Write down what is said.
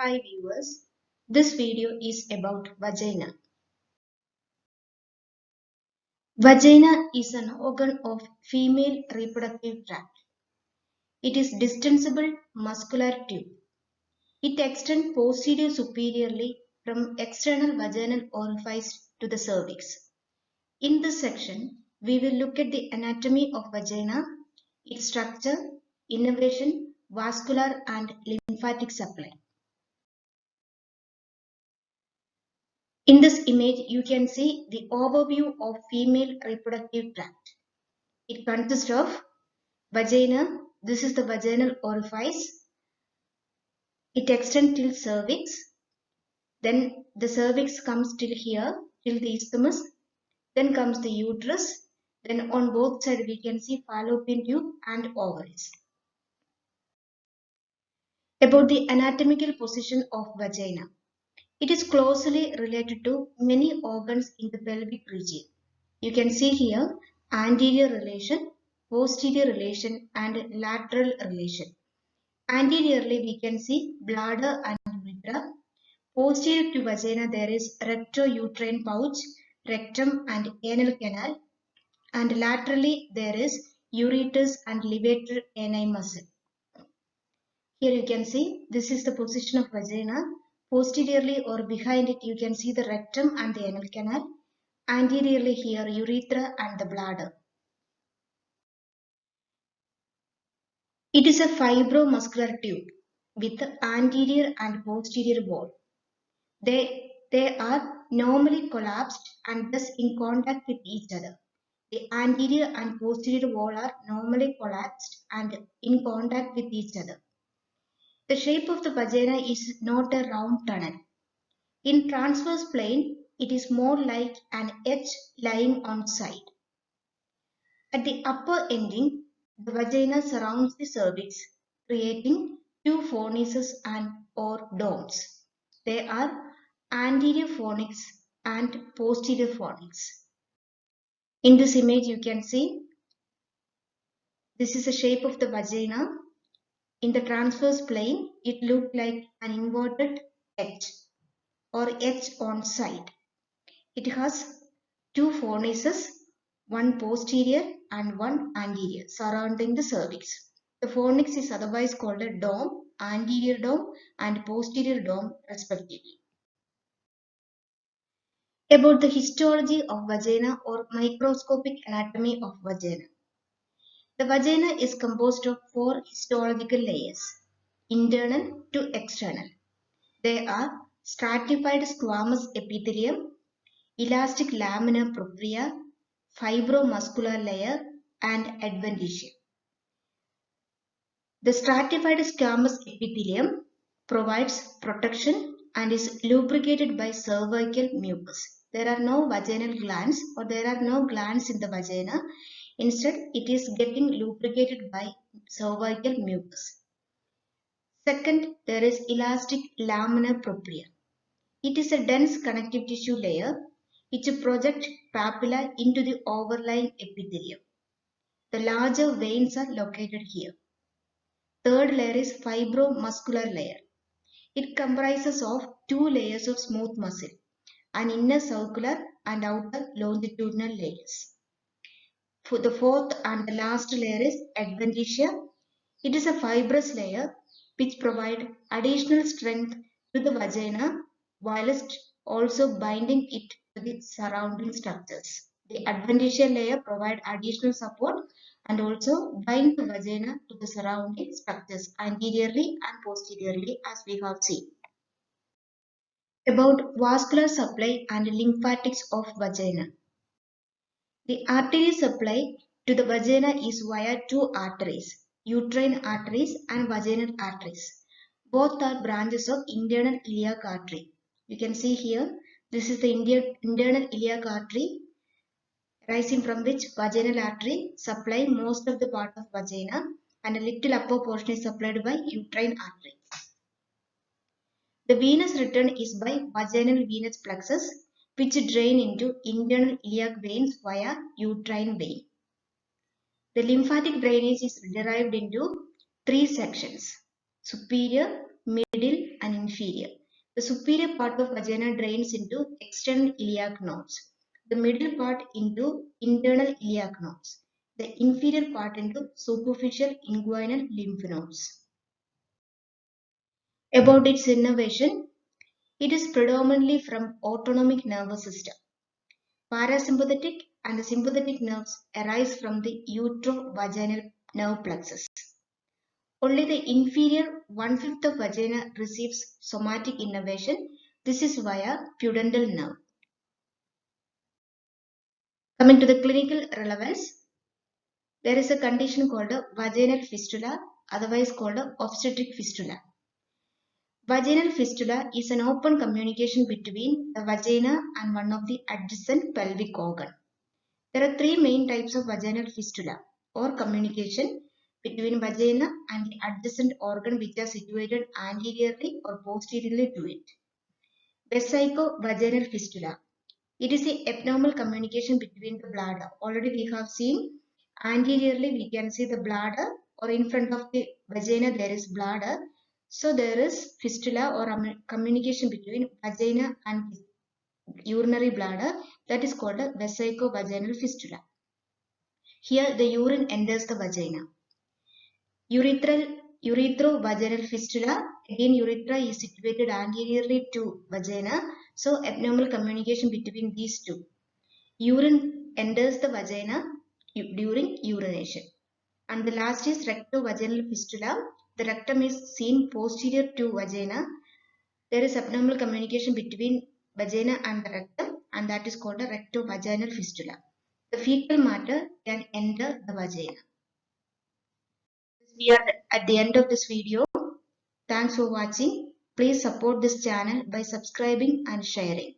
Hi viewers, this video is about vagina. Vagina is an organ of female reproductive tract. It is distensible muscular tube. It extends posterior superiorly from external vaginal orifice to the cervix. In this section, we will look at the anatomy of vagina, its structure, innervation, vascular and lymphatic supply. In this image, you can see the overview of female reproductive tract. It consists of vagina. This is the vaginal orifice. It extends till cervix. Then the cervix comes till here, till the isthmus. Then comes the uterus. Then on both sides we can see fallopian tube and ovaries. About the anatomical position of vagina. It is closely related to many organs in the pelvic region. You can see here anterior relation, posterior relation and lateral relation. Anteriorly we can see bladder and urethra. Posterior to vagina there is recto-uterine pouch, rectum and anal canal. And laterally there is ureter and levator ani muscle. Here you can see this is the position of vagina. Posteriorly or behind it you can see the rectum and the anal canal. Anteriorly here urethra and the bladder. It is a fibromuscular tube with anterior and posterior wall. They are normally collapsed and thus in contact with each other. The anterior and posterior wall are normally collapsed and in contact with each other. The shape of the vagina is not a round tunnel. In transverse plane, it is more like an H lying on side. At the upper ending, the vagina surrounds the cervix, creating two fornices and or domes. They are anterior fornix and posterior fornix. In this image, you can see this is the shape of the vagina. In the transverse plane, it looked like an inverted H or H on side. It has two fornices, one posterior and one anterior, surrounding the cervix. The fornix is otherwise called a dome, anterior dome and posterior dome respectively. About the histology of vagina or microscopic anatomy of vagina. The vagina is composed of four histological layers, internal to external. They are stratified squamous epithelium, elastic laminar propria, fibromuscular layer and adventitia. The stratified squamous epithelium provides protection and is lubricated by cervical mucus. There are no vaginal glands or there are no glands in the vagina. Instead, it is getting lubricated by cervical mucus. Second, there is elastic laminar propria. It is a dense connective tissue layer which projects papilla into the overlying epithelium. The larger veins are located here. Third layer is fibromuscular layer. It comprises of two layers of smooth muscle, an inner circular and outer longitudinal layers. For the fourth and the last layer is adventitia. It is a fibrous layer which provides additional strength to the vagina whilst also binding it to the surrounding structures. The adventitia layer provides additional support and also bind the vagina to the surrounding structures anteriorly and posteriorly as we have seen. About vascular supply and lymphatics of vagina. The artery supply to the vagina is via two arteries, uterine arteries and vaginal arteries. Both are branches of internal iliac artery. You can see here, this is the internal iliac artery, rising from which vaginal artery supply most of the part of vagina and a little upper portion is supplied by uterine artery. The venous return is by vaginal venous plexus which drain into internal iliac veins via uterine vein. The lymphatic drainage is derived into three sections: superior, middle and inferior. The superior part of vagina drains into external iliac nodes. The middle part into internal iliac nodes. The inferior part into superficial inguinal lymph nodes. About its innervation, it is predominantly from autonomic nervous system. Parasympathetic and sympathetic nerves arise from the uterovaginal nerve plexus. Only the inferior 1/5 of vagina receives somatic innervation. This is via pudendal nerve. Coming to the clinical relevance, there is a condition called a vaginal fistula, otherwise called a obstetric fistula. Vaginal fistula is an open communication between the vagina and one of the adjacent pelvic organ. There are three main types of vaginal fistula or communication between vagina and the adjacent organ which are situated anteriorly or posteriorly to it. Vesico-vaginal fistula. It is the abnormal communication between the bladder. Already we have seen anteriorly we can see the bladder, or in front of the vagina there is bladder. So there is fistula or communication between vagina and urinary bladder, that is called a vesico-vaginal fistula. Here the urine enters the vagina. Urethro-vaginal fistula. Again, urethra is situated anteriorly to vagina. So abnormal communication between these two. Urine enters the vagina during urination. And the last is recto-vaginal fistula. The rectum is seen posterior to vagina. There is abnormal communication between vagina and the rectum, and that is called a recto-vaginal fistula. The fecal matter can enter the vagina. We are at the end of this video. Thanks for watching. Please support this channel by subscribing and sharing.